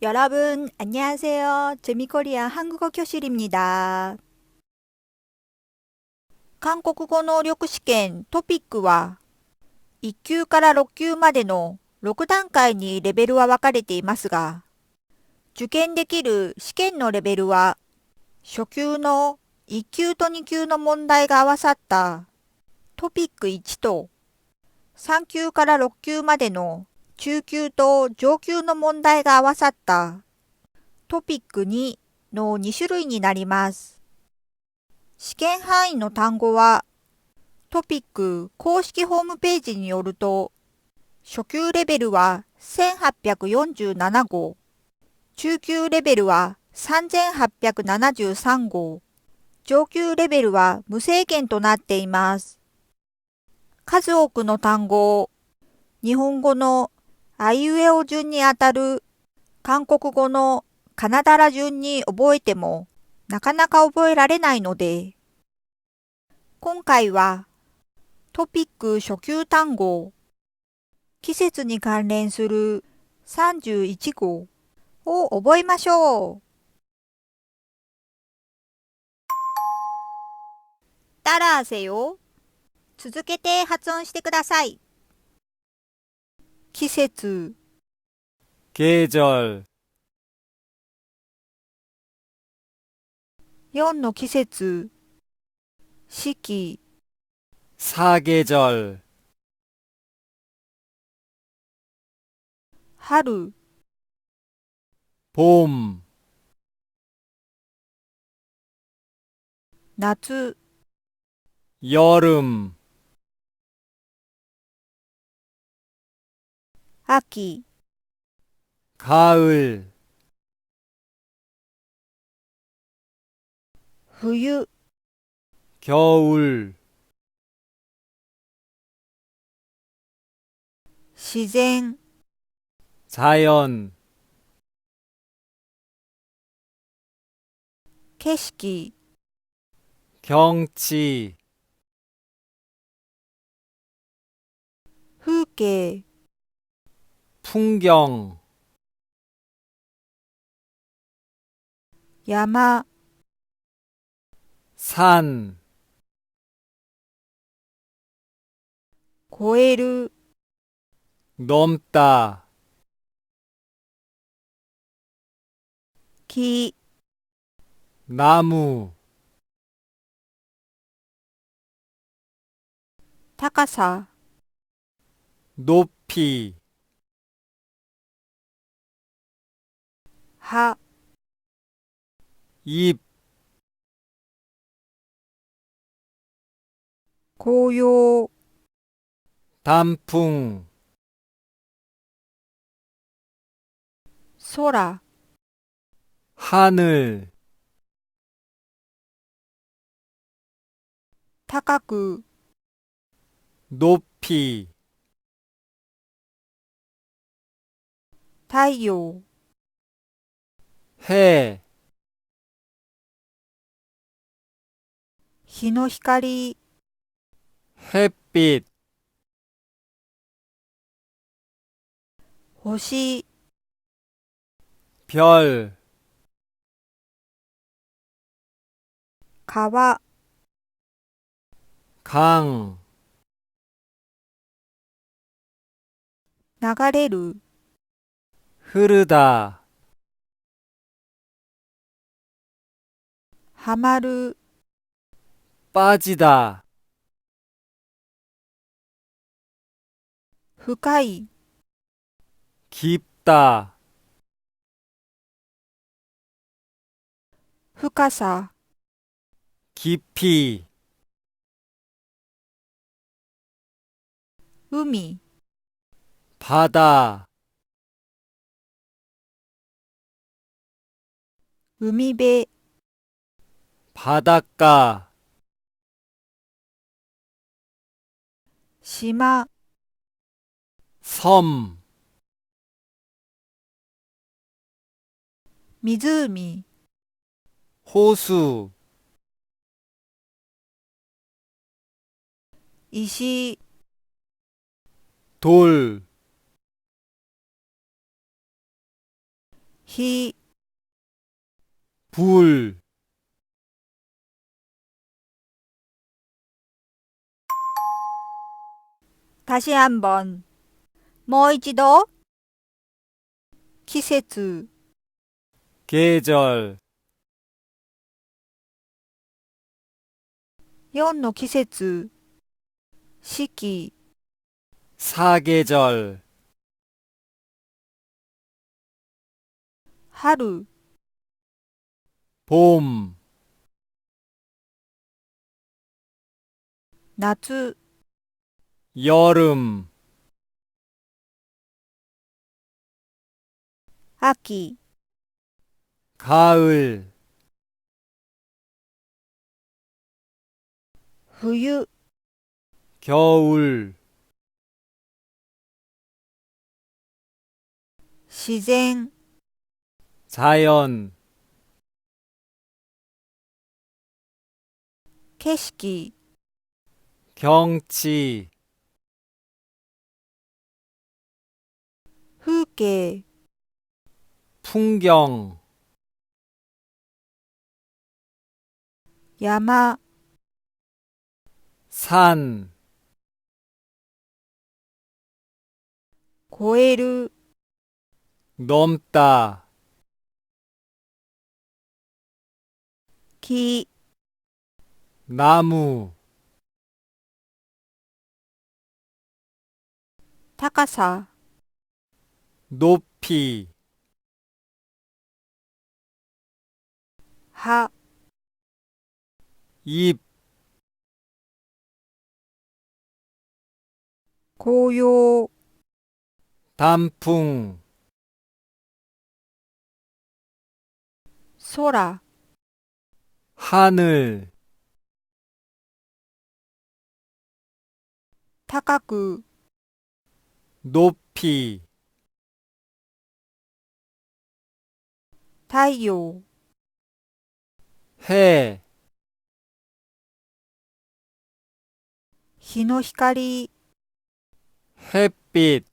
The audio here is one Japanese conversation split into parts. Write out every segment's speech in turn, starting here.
여러분, 안녕하세요. 재미코리아 한국어 교실입니다. 韓国語能力試験トピックは、1級から6級までの6段階にレベルは分かれていますが、受験できる試験のレベルは、初級の1級と2級の問題が合わさったトピック1と、3級から6級までの中級と上級の問題が合わさったトピック2の2種類になります。試験範囲の単語は、トピック公式ホームページによると、初級レベルは1847号、中級レベルは3873号、上級レベルは無制限となっています。数多くの単語を日本語のあいうえお順にあたる韓国語のカナダラ順に覚えてもなかなか覚えられないので、今回はトピック初級単語、季節に関連する31号を覚えましょう。따라하세요。続けて発音してください。季節、계절, 4の季節、四季、 사계절, 春、 봄, 夏、 여름, 秋、 가을, 冬、 겨울, 自然、 자연, 景色、 경치, 風景、 풍경, 山、 산, 越える、 넘다, 木、 나무, 高さ、 높이, 葉、 잎, 紅葉、 단풍, 空、 하늘, 高く、 높이, 太陽、 해, 日の光、 햇빛, 星、 별, 川、 강, 流れる、 흐르다, はまる、 빠지다, 深い、 깊다, 深さ、 깊이, 海、 바다, 海辺、 바닷가, 島、 섬, 湖、 호수, 石、 돌, 火、불, 다시 한번. もう一度。季節、 계절, 4の季節、四季、 사계절, 春、 봄, 夏、 여름, 秋、 가을, 冬、 겨울, 自然、 자연, 景色、 경치, 風景、 풍경, 山、 산, 越える、 넘다, 木、 나무, 高さ、 높이, 葉、 잎, 紅葉、 단풍, 空、 하늘, 高く、 높이, 太陽、 해, 日の光、 햇빛,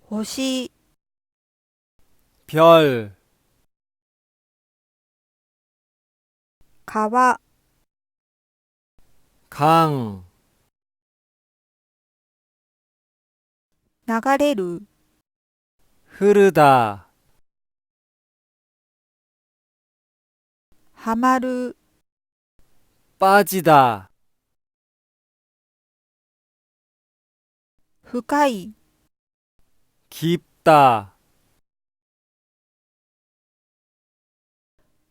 星、 별, 川、 강, 流れる、 흐르다, はまる、 빠지다, 深い、 깊다,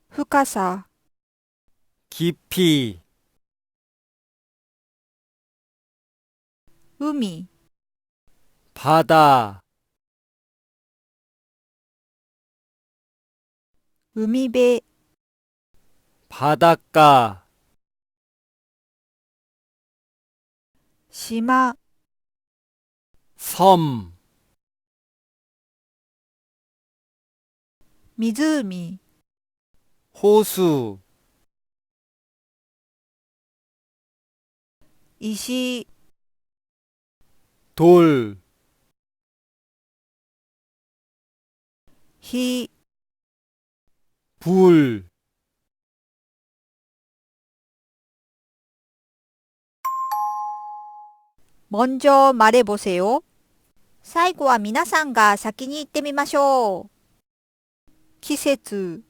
深さ、 깊이, 海、 바다, 海辺、 바닷가, 島、 섬, 湖、 호수, 石、 돌, 火、 불, 먼저 말해보세요. 最後は皆さんが先に言ってみましょう。季節、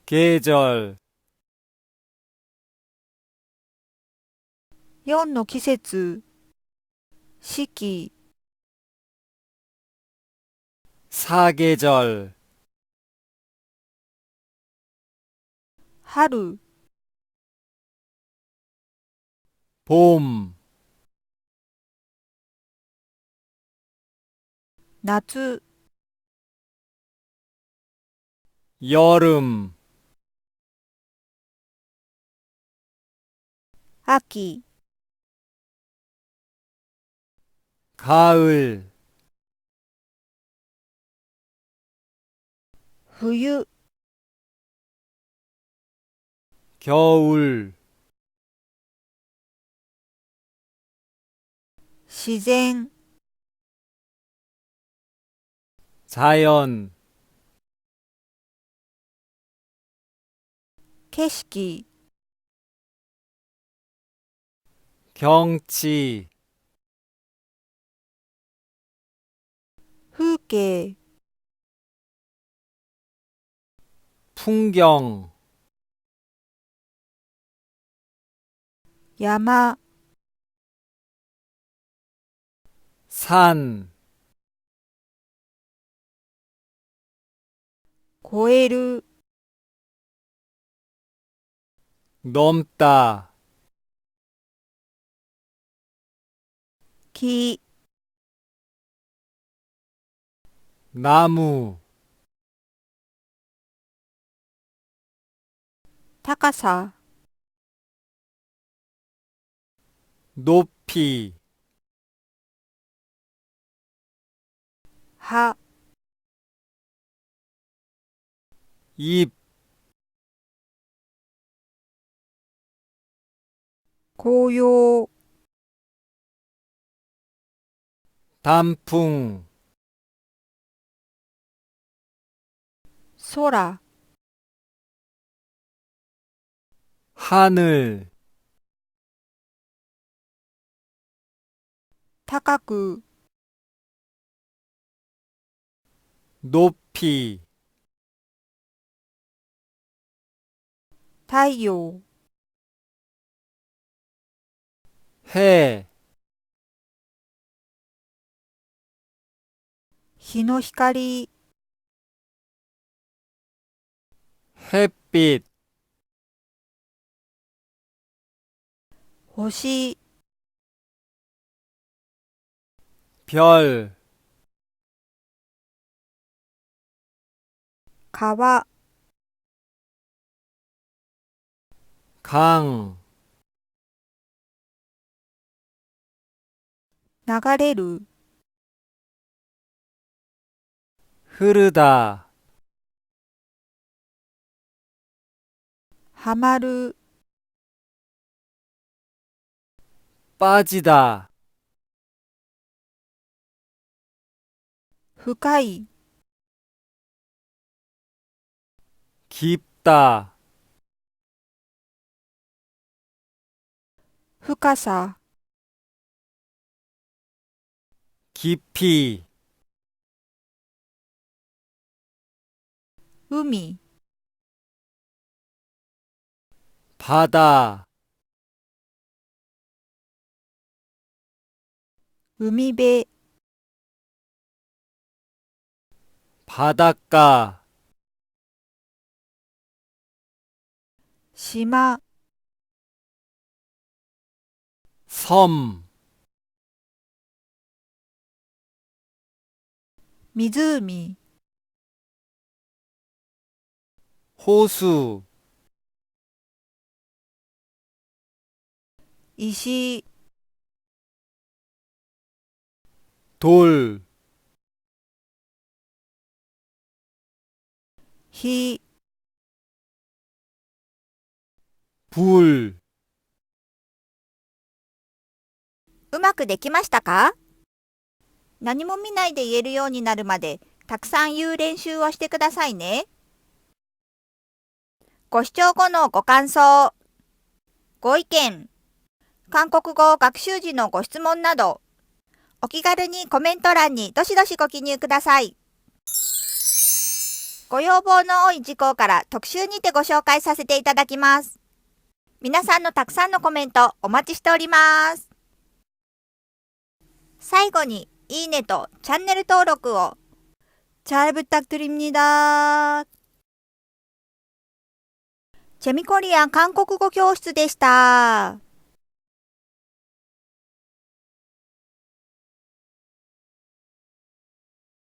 계절, 4の季節、四季、 사계절, 春、 봄, 夏、 여름, 秋、 가을, 冬、 겨울, 自然、자연, 景色、 경치, 風景、 풍경, 山、 산, 越える、 넘다, 木、 나무, 高さ、 높이, 葉、 잎, 紅葉、 단풍, 空、 하늘, 高く、 높이, 太陽、 해, 日の光、 햇빛, 星、 별, 川、 강, 流れる、 흐르다, はまる、 빠지다, 深い、 깊다, 深さ、 깊이, 海、 바다, 海辺、 바닷가, 島、 섬, 湖、 호수, 石、 돌, 火、 불, うまくできましたか？何も見ないで言えるようになるまでたくさん言う練習をしてくださいね。ご視聴後のご感想、ご意見、韓国語学習時のご質問など、お気軽にコメント欄にどしどしご記入ください。ご要望の多い事項から特集にてご紹介させていただきます。皆さんのたくさんのコメントお待ちしております。最後にいいねとチャンネル登録を잘 부탁드립니다。재미코리안韓国語教室でした。